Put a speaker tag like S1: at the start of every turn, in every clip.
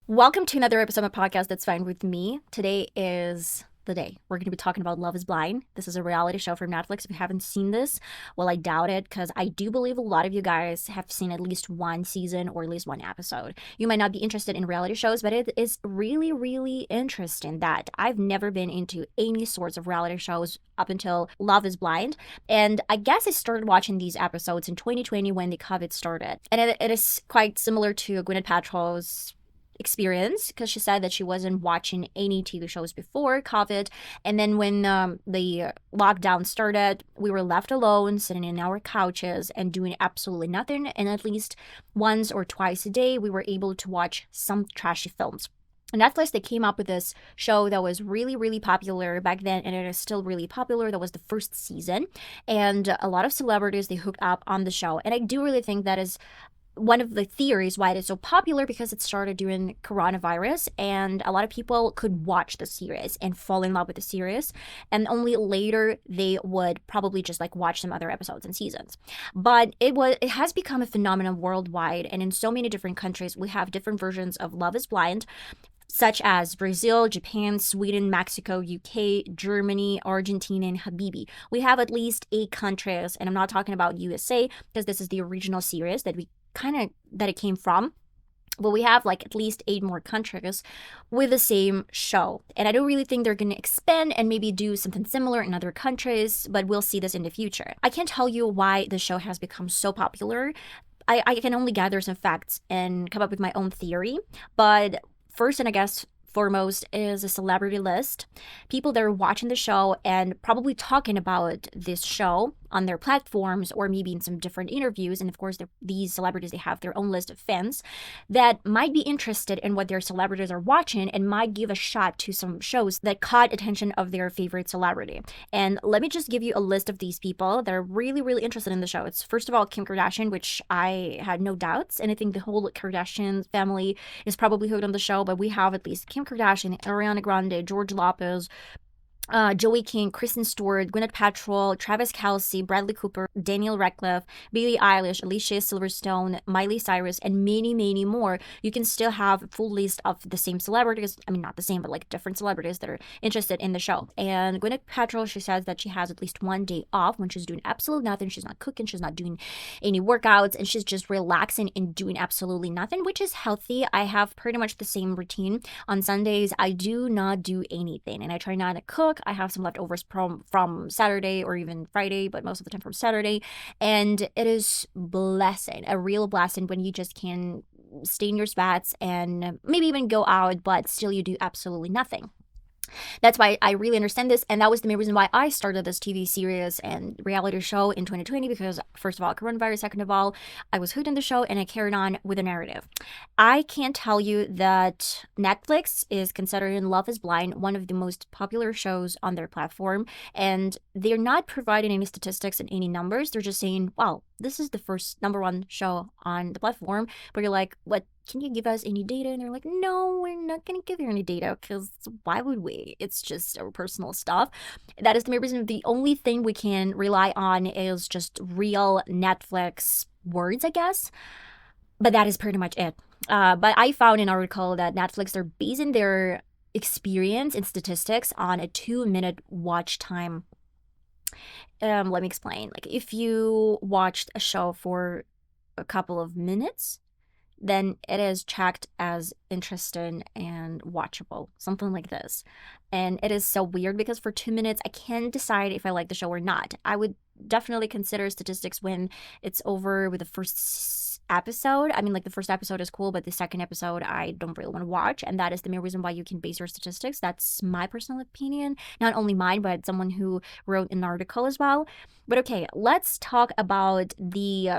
S1: Welcome to another episode of my podcast That's Fine With Me. Today is the day. We're going to be talking about Love is Blind. This is a reality show from Netflix. If you haven't seen this, well, I doubt it because I do believe a lot of you guys have seen at least one season or at least one episode. You might not be interested in reality shows, but it is really, really interesting that I've never been into any sorts of reality shows up until Love is Blind. And I guess I started watching these episodes in 2020 when the COVID started. And it is quite similar to Gwyneth Paltrow's experience because she said that she wasn't watching any TV shows before COVID. And then when the lockdown started, we were left alone, sitting in our couches and doing absolutely nothing. And at least once or twice a day, we were able to watch some trashy films. On Netflix, they came up with this show that was really, really popular back then, and it is still really popular. That was the first season. And a lot of celebrities, they hooked up on the show. And I do really think that is one of the theories why it is so popular, because it started during coronavirus and a lot of people could watch the series and fall in love with the series, and only later they would probably just like watch some other episodes and seasons. But it has become a phenomenon worldwide, and in so many different countries we have different versions of Love is Blind, such as Brazil, Japan, Sweden, Mexico, UK, Germany, Argentina, and Habibi. We have at least 8 countries, and I'm not talking about USA because this is the original series that it came from. But we have like at least 8 more countries with the same show. And I don't really think they're going to expand and maybe do something similar in other countries, but we'll see this in the future. I can't tell you why the show has become so popular. I can only gather some facts and come up with my own theory. But first, and I guess foremost, is a celebrity list. People that are watching the show and probably talking about this show on their platforms or maybe in some different interviews. And of course, these celebrities, they have their own list of fans that might be interested in what their celebrities are watching and might give a shot to some shows that caught attention of their favorite celebrity. And let me just give you a list of these people that are really, really interested in the show. It's first of all Kim Kardashian, which I had no doubts. And I think the whole Kardashian family is probably hooked on the show, but we have at least Kim Kardashian, Ariana Grande, George Lopez, Joey King, Kristen Stewart, Gwyneth Paltrow, Travis Kelce, Bradley Cooper, Daniel Radcliffe, Billie Eilish, Alicia Silverstone, Miley Cyrus, and many, many more. You can still have a full list of the same celebrities. I mean, not the same, but like different celebrities that are interested in the show. And Gwyneth Paltrow, she says that she has at least one day off when she's doing absolutely nothing. She's not cooking, she's not doing any workouts, and she's just relaxing and doing absolutely nothing, which is healthy. I have pretty much the same routine. On Sundays, I do not do anything, and I try not to cook. I have some leftovers from Saturday or even Friday, but most of the time from Saturday. And it is blessing, a real blessing when you just can stay in your spats and maybe even go out, but still you do absolutely nothing. That's why I really understand this, and that was the main reason why I started this TV series and reality show in 2020, because first of all, coronavirus, second of all, I was hooked on the show and I carried on with a narrative. I can tell you that Netflix is considering Love is Blind one of the most popular shows on their platform, and they're not providing any statistics and any numbers. They're just saying, wow, this is the first #1 show on the platform. But you're like, what? Can you give us any data? And they're like, no, we're not going to give you any data because why would we? It's just our personal stuff. That is the main reason. The only thing we can rely on is just real Netflix words, I guess. But that is pretty much it. But I found an article that Netflix, they're basing their experience and statistics on a 2-minute watch time. Let me explain. Like if you watched a show for a couple of minutes, then it is checked as interesting and watchable, something like this. And it is so weird because for 2 minutes, I can't decide if I like the show or not. I would definitely consider statistics when it's over with the first episode. I mean, like the first episode is cool, but the second episode, I don't really want to watch. And that is the main reason why you can base your statistics. That's my personal opinion. Not only mine, but someone who wrote an article as well. But okay, let's talk about the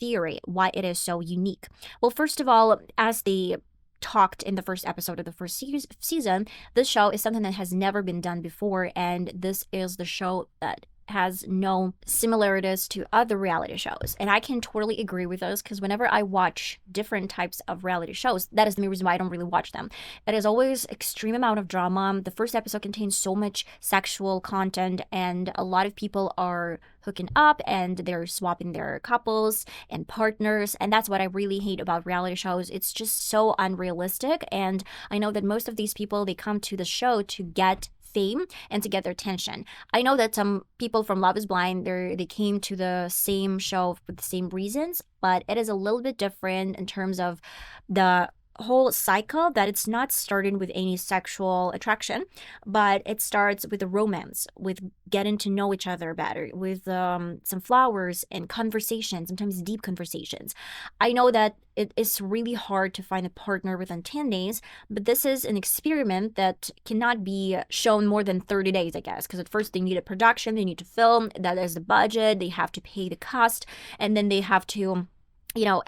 S1: theory, why it is so unique. Well, first of all, as they talked in the first episode of the first season, this show is something that has never been done before, and this is the show that has no similarities to other reality shows. And I can totally agree with those, because whenever I watch different types of reality shows, that is the main reason why I don't really watch them. It is always extreme amount of drama. The first episode contains so much sexual content, and a lot of people are hooking up and they're swapping their couples and partners, and that's what I really hate about reality shows. It's just so unrealistic, and I know that most of these people, they come to the show to get fame and to get their attention. I know that some people from Love is Blind, they came to the same show for the same reasons, but it is a little bit different in terms of the whole cycle, that it's not starting with any sexual attraction, but it starts with a romance, with getting to know each other better, with some flowers and conversations, sometimes deep conversations. I know that it is really hard to find a partner within 10 days, but this is an experiment that cannot be shown more than 30 days, I guess, because at first they need a production, they need to film, that is the budget, they have to pay the cost, and then they have to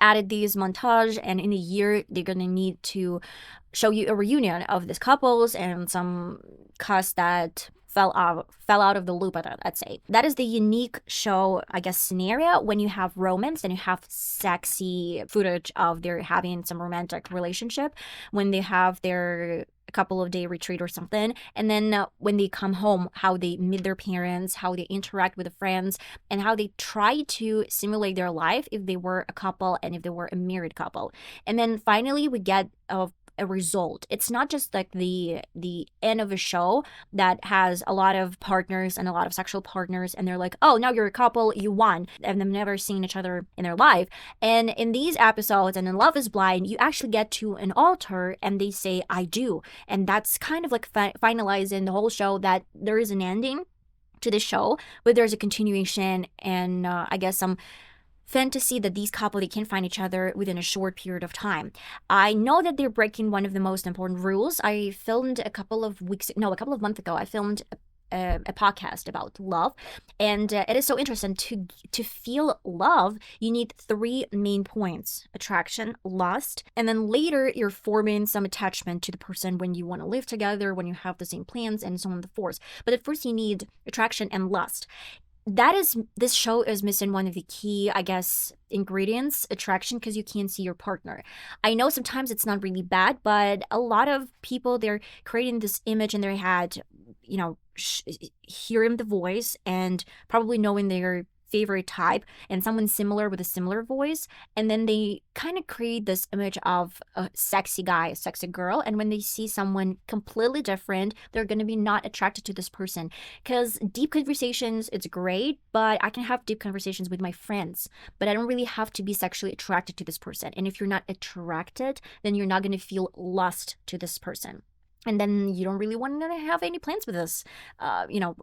S1: added these montage, and in a year they're gonna need to show you a reunion of these couples and some cast that fell out of the loop, let's say. That is the unique show, I guess, scenario when you have romance and you have sexy footage of their having some romantic relationship, when they have their a couple of day retreat or something, and then when they come home, how they meet their parents, how they interact with the friends, and how they try to simulate their life if they were a couple and if they were a married couple. And then finally we get a result. It's not just like the end of a show that has a lot of partners and a lot of sexual partners, and they're like, oh, now you're a couple, you won, and they've never seen each other in their life. And in these episodes and in Love is Blind, you actually get to an altar and they say I do, and that's kind of like finalizing the whole show, that there is an ending to the show, but there's a continuation, and I guess some fantasy that these couple, they can find each other within a short period of time. I know that they're breaking one of the most important rules. I filmed a couple of months ago, I filmed a podcast about love, and it is so interesting. To feel love, you need 3 main points: attraction, lust, and then later you're forming some attachment to the person when you want to live together, when you have the same plans, and so on and so forth. But at first you need attraction and lust. This show is missing one of the key, I guess, ingredients: attraction, because you can't see your partner. I know sometimes it's not really bad, but a lot of people, they're creating this image in their head, hearing the voice and probably knowing their favorite type and someone similar with a similar voice, and then they kind of create this image of a sexy guy, a sexy girl, and when they see someone completely different, they're going to be not attracted to this person. Because deep conversations, it's great, but I can have deep conversations with my friends, but I don't really have to be sexually attracted to this person. And if you're not attracted, then you're not going to feel lust to this person, and then you don't really want to have any plans with this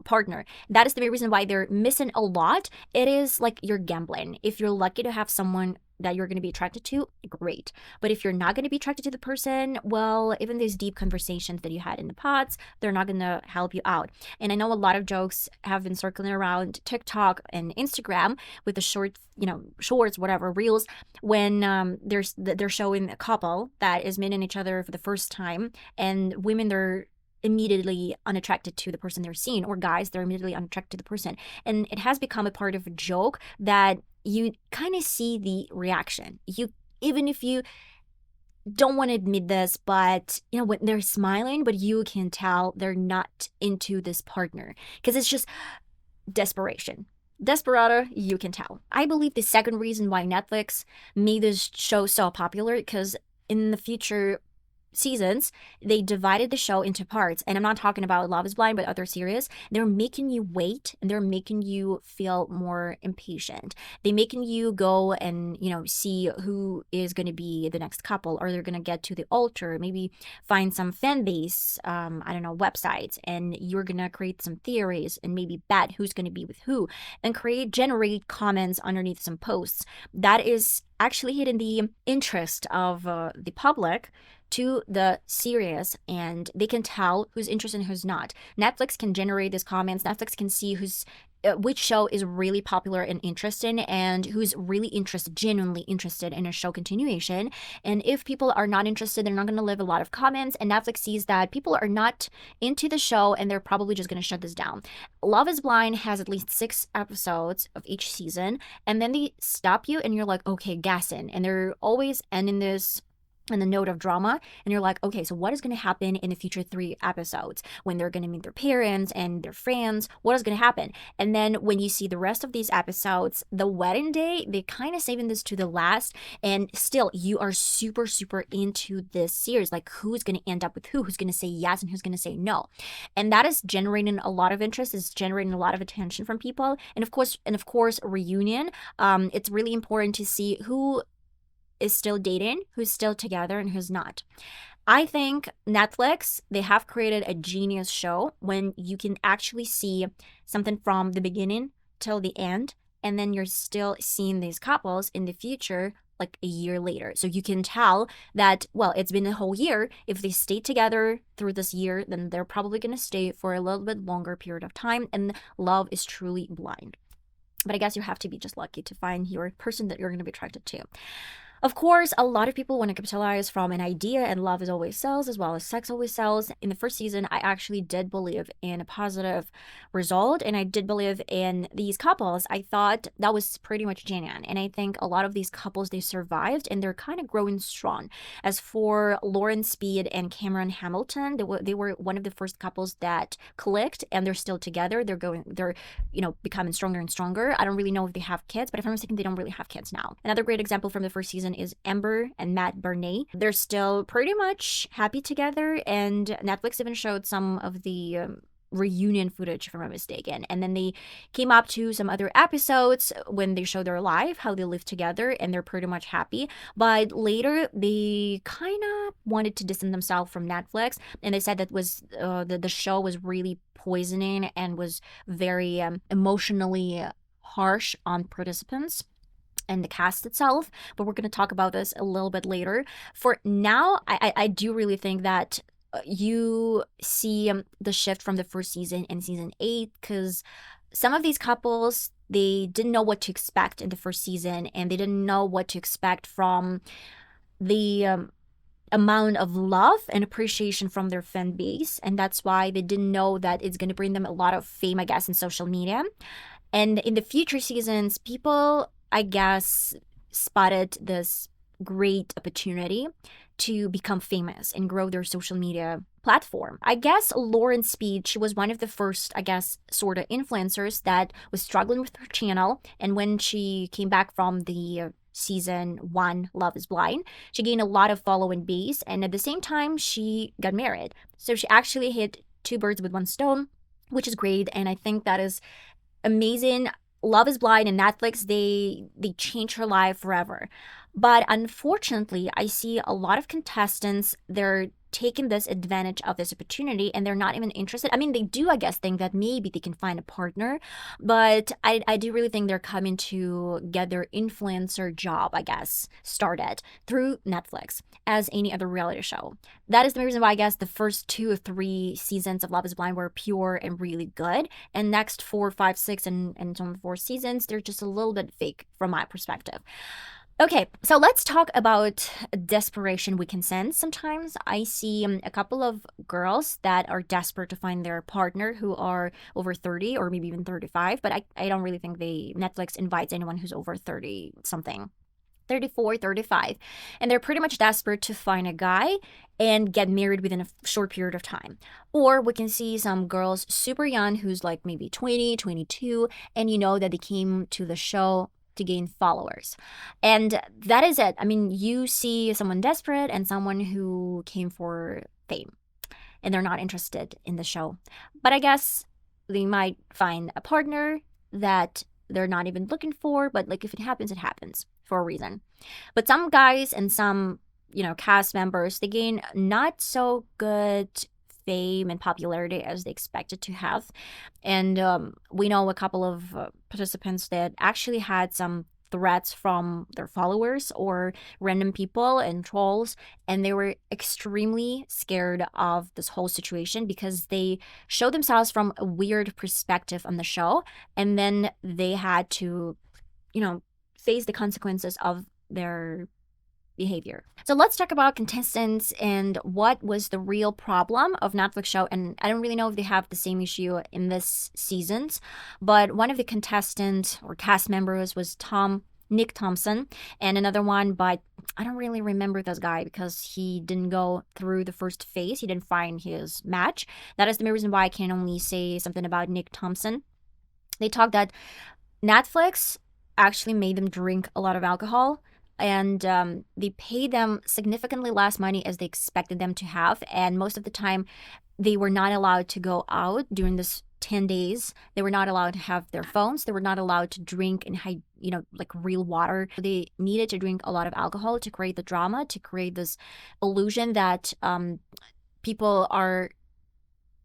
S1: partner. That is the main reason why they're missing a lot. It is like you're gambling. If you're lucky to have someone that you're going to be attracted to, great. But if you're not going to be attracted to the person, well, even these deep conversations that you had in the pods, they're not going to help you out. And I know a lot of jokes have been circling around TikTok and Instagram with the shorts, whatever, reels, when they're showing a couple that is meeting each other for the first time, and women, they're immediately unattracted to the person they're seeing, or guys, they're immediately unattracted to the person. And it has become a part of a joke that you kind of see the reaction. Even if you don't want to admit this, but when they're smiling, but you can tell they're not into this partner, because it's just desperation. Desperado, you can tell. I believe the second reason why Netflix made this show so popular, because in the future seasons, they divided the show into parts. And I'm not talking about Love is Blind, but other series. They're making you wait, and they're making you feel more impatient. They're making you go and, see who is going to be the next couple, or they're going to get to the altar, maybe find some fan base, websites, and you're going to create some theories and maybe bet who's going to be with who, and generate comments underneath some posts. That is actually hitting the interest of the public to the series, and they can tell who's interested and who's not. Netflix can generate these comments. Netflix can see who's which show is really popular and interesting, and who's really genuinely interested in a show continuation. And if people are not interested, they're not going to leave a lot of comments, and Netflix sees that people are not into the show, and they're probably just going to shut this down. Love is Blind has at least 6 episodes of each season, and then they stop you and you're like, okay, gas in. And they're always ending this and the note of drama, and you're like, okay, so what is going to happen in the future 3 episodes when they're going to meet their parents and their friends? What is going to happen? And then when you see the rest of these episodes, the wedding day, they kind of saving this to the last, and still you are super super into this series, like who's going to end up with who's going to say yes and who's going to say no. And that is generating a lot of interest, is generating a lot of attention from people. And of course reunion, it's really important to see who is still dating, who's still together, and who's not. I think Netflix, they have created a genius show when you can actually see something from the beginning till the end, and then you're still seeing these couples in the future like a year later. So you can tell that, well, it's been a whole year. If they stay together through this year, then they're probably going to stay for a little bit longer period of time, and love is truly blind. But I guess you have to be just lucky to find your person that you're going to be attracted to. Of course, a lot of people want to capitalize from an idea, and love is always sells as well as sex always sells. In the first season, I actually did believe in a positive result, and I did believe in these couples. I thought that was pretty much genuine, and I think a lot of these couples, they survived and they're kind of growing strong. As for Lauren Speed and Cameron Hamilton, they were one of the first couples that clicked, and they're still together. They're becoming stronger and stronger. I don't really know if they have kids, but if I'm mistaken, they don't really have kids now. Another great example from the first season is Amber and Matt Bernay. They're still pretty much happy together, and Netflix even showed some of the reunion footage, if I'm not mistaken. And then they came up to some other episodes when they show their life, how they live together, and they're pretty much happy. But later, they kind of wanted to distance themselves from Netflix, and they said that was the show was really poisoning and was very emotionally harsh on participants and the cast itself. But we're going to talk about this a little bit later. For now, I do really think that you see the shift from the first season and season 8, because some of these couples, they didn't know what to expect in the first season, and they didn't know what to expect from the amount of love and appreciation from their fan base, and that's why they didn't know that it's going to bring them a lot of fame, I guess, in social media. And in the future seasons, people, I guess, spotted this great opportunity to become famous and grow their social media platform. I guess Lauren Speed, she was one of the first, I guess, sort of influencers that was struggling with her channel. And when she came back from the season 1 Love is Blind, she gained a lot of following base, and at the same time she got married. So she actually hit 2 birds with 1 stone, which is great, and I think that is amazing. Love is Blind and Netflix, they changed her life forever. But unfortunately, I see a lot of contestants, they're taking this advantage of this opportunity, and they're not even interested. I mean, they do, I guess, think that maybe they can find a partner, but I do really think they're coming to get their influencer job, I guess, started through Netflix, as any other reality show. That is the reason why I guess the first 2 or 3 seasons of Love is Blind were pure and really good, and next 4, 5, 6, and some 4 seasons, they're just a little bit fake from my perspective. Okay, so let's talk about desperation we can sense sometimes. I see a couple of girls that are desperate to find their partner who are over 30 or maybe even 35, but I don't really think Netflix invites anyone who's over 30 something. 34, 35, and they're pretty much desperate to find a guy and get married within a short period of time. Or we can see some girls super young who's like maybe 20, 22, and you know that they came to the show to gain followers. And that is it. I mean, you see someone desperate and someone who came for fame, and they're not interested in the show. But I guess they might find a partner that they're not even looking for, but like if it happens for a reason. But some guys and some, cast members, they gain not so good fame and popularity as they expected to have. And we know a couple of participants that actually had some threats from their followers or random people and trolls, and they were extremely scared of this whole situation because they show themselves from a weird perspective on the show, and then they had to, face the consequences of their behavior. So let's talk about contestants and what was the real problem of Netflix show. And I don't really know if they have the same issue in this seasons, but one of the contestants or cast members was Nick Thompson, and another one, but I don't really remember this guy because he didn't go through the first phase. He didn't find his match. That is the main reason why I can only say something about Nick Thompson. They talked that Netflix actually made them drink a lot of alcohol, and they paid them significantly less money as they expected them to have. And most of the time, they were not allowed to go out during this 10 days. They were not allowed to have their phones. They were not allowed to drink and like real water. They needed to drink a lot of alcohol to create the drama, to create this illusion that people are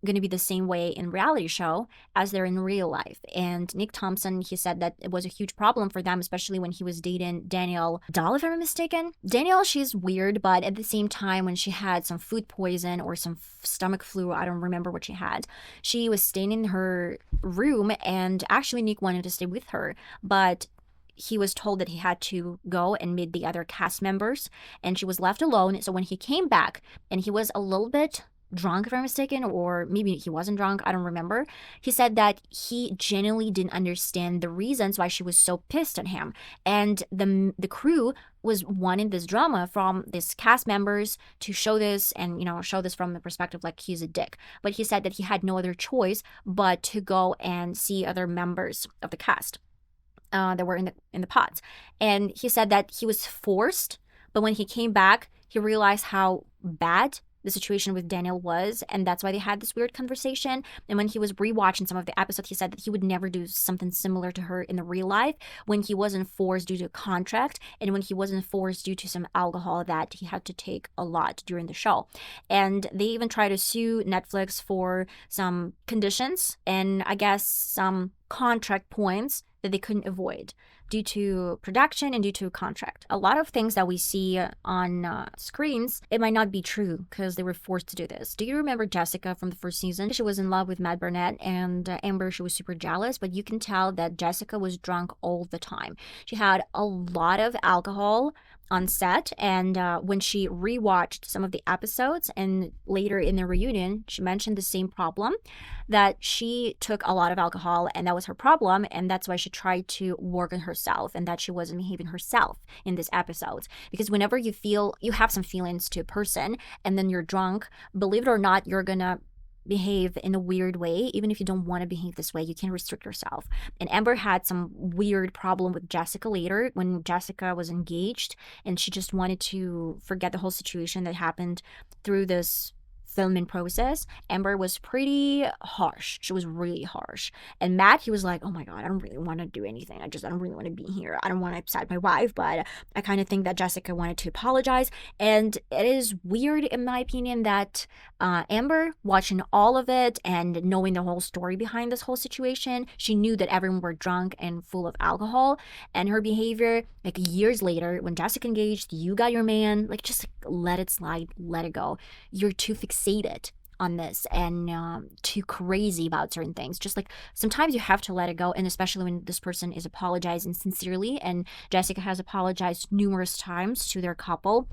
S1: going to be the same way in reality show as they're in real life. And Nick Thompson, he said that it was a huge problem for them, especially when he was dating Danielle Dahl, if I'm mistaken. Danielle, she's weird, but at the same time, when she had some food poison or some stomach flu, I don't remember what she had, she was staying in her room, and actually Nick wanted to stay with her, but he was told that he had to go and meet the other cast members, and she was left alone. So when he came back, and he was a little bit drunk, if I'm mistaken, or maybe he wasn't drunk, I don't remember. He said that he genuinely didn't understand the reasons why she was so pissed at him. And the crew was wanting this drama from these cast members to show this and, show this from the perspective like he's a dick. But he said that he had no other choice but to go and see other members of the cast that were in the pods. And he said that he was forced, but when he came back, he realized how bad the situation with Daniel was, and that's why they had this weird conversation. And when he was rewatching some of the episodes, he said that he would never do something similar to her in the real life when he wasn't forced due to a contract, and when he wasn't forced due to some alcohol that he had to take a lot during the show. And they even tried to sue Netflix for some conditions and I guess some contract points that they couldn't avoid due to production and due to a contract. A lot of things that we see on screens, it might not be true because they were forced to do this. Do you remember Jessica from the first season? She was in love with Matt Burnett, and Amber, she was super jealous, but you can tell that Jessica was drunk all the time. She had a lot of alcohol on set, and when she rewatched some of the episodes and later in the reunion, she mentioned the same problem, that she took a lot of alcohol and that was her problem, and that's why she tried to work on herself and that she wasn't behaving herself in these episodes. Because whenever you feel you have some feelings to a person and then you're drunk, believe it or not, you're gonna behave in a weird way. Even if you don't want to behave this way, you can restrict yourself. And Amber had some weird problem with Jessica later when Jessica was engaged and she just wanted to forget the whole situation that happened through this filming process. Amber was pretty harsh. She was really harsh. And Matt, he was like, oh my God, I don't really want to do anything. I don't really want to be here. I don't want to upset my wife, but I kind of think that Jessica wanted to apologize. And it is weird, in my opinion, that Amber, watching all of it and knowing the whole story behind this whole situation, she knew that everyone were drunk and full of alcohol, and her behavior, like years later, when Jessica engaged, you got your man, like just let it slide, let it go. You're too fixated on this and too crazy about certain things. Just like sometimes you have to let it go, and especially when this person is apologizing sincerely, and Jessica has apologized numerous times to their couple.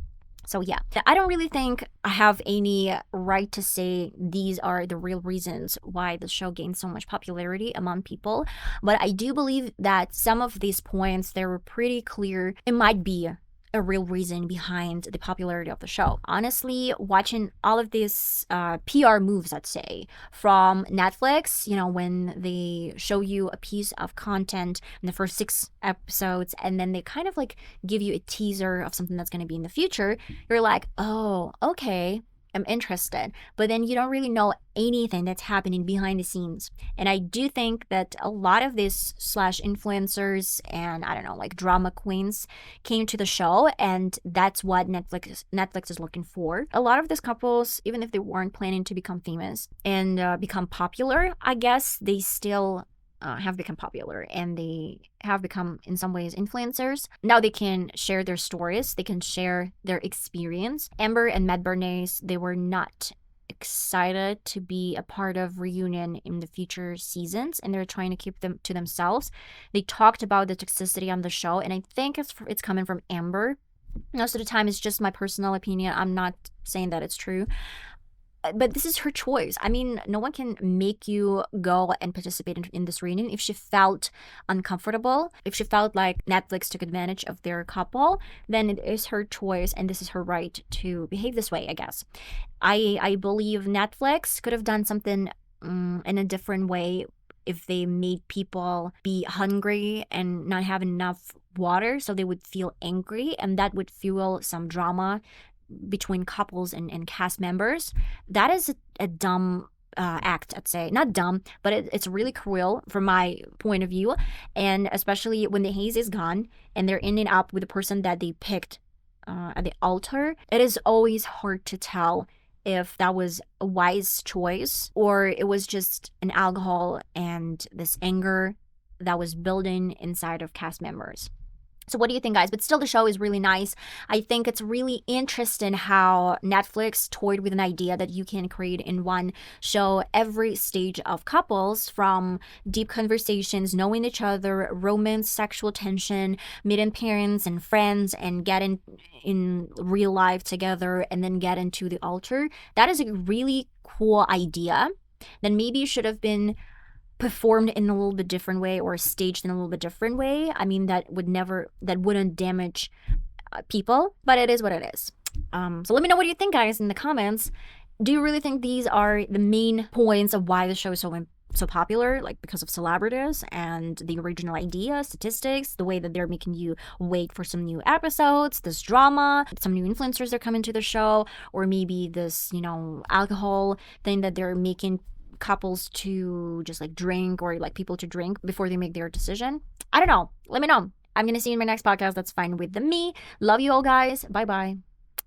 S1: So yeah, I don't really think I have any right to say these are the real reasons why the show gained so much popularity among people, but I do believe that some of these points, they were pretty clear. It might be a real reason behind the popularity of the show. Honestly, watching all of these PR moves, I'd say, from Netflix, when they show you a piece of content in the first 6 episodes and then they kind of like give you a teaser of something that's going to be in the future, you're like, oh, okay, I'm interested. But then you don't really know anything that's happening behind the scenes. And I do think that a lot of these /influencers and I don't know, like drama queens came to the show, and that's what Netflix is looking for. A lot of these couples, even if they weren't planning to become famous and become popular, I guess they still have become popular and they have become, in some ways, influencers. Now they can share their stories, they can share their experience. Amber and Matt Bernays, they were not excited to be a part of reunion in the future seasons, and they're trying to keep them to themselves. They talked about the toxicity on the show, and I think it's coming from Amber. Most of the time, it's just my personal opinion. I'm not saying that it's true, but this is her choice. I mean, no one can make you go and participate in this reunion. If she felt uncomfortable, if she felt like Netflix took advantage of their couple, then it is her choice, and this is her right to behave this way, I guess. I believe Netflix could have done something in a different way if they made people be hungry and not have enough water, so they would feel angry, and that would fuel some drama between couples and cast members. That is a dumb act, I'd say. Not dumb, but it's really cruel from my point of view. And especially when the haze is gone and they're ending up with the person that they picked at the altar, it is always hard to tell if that was a wise choice or it was just an alcohol and this anger that was building inside of cast members. So what do you think, guys? But still, the show is really nice. I think it's really interesting how Netflix toyed with an idea that you can create in one show every stage of couples, from deep conversations, knowing each other, romance, sexual tension, meeting parents and friends, and getting in real life together, and then get into the altar. That is a really cool idea. Then maybe it should have been performed in a little bit different way or staged in a little bit different way. I mean, that wouldn't damage people, but it is what it is. So let me know what you think, guys, in the comments. Do you really think these are the main points of why the show is so popular, like because of celebrities and the original idea, statistics, the way that they're making you wait for some new episodes, this drama, some new influencers are coming to the show, or maybe this, alcohol thing that they're making couples to just like drink, or like people to drink before they make their decision? I don't know. Let me know. I'm gonna see you in my next podcast. That's fine with me. Love you all, guys. Bye bye.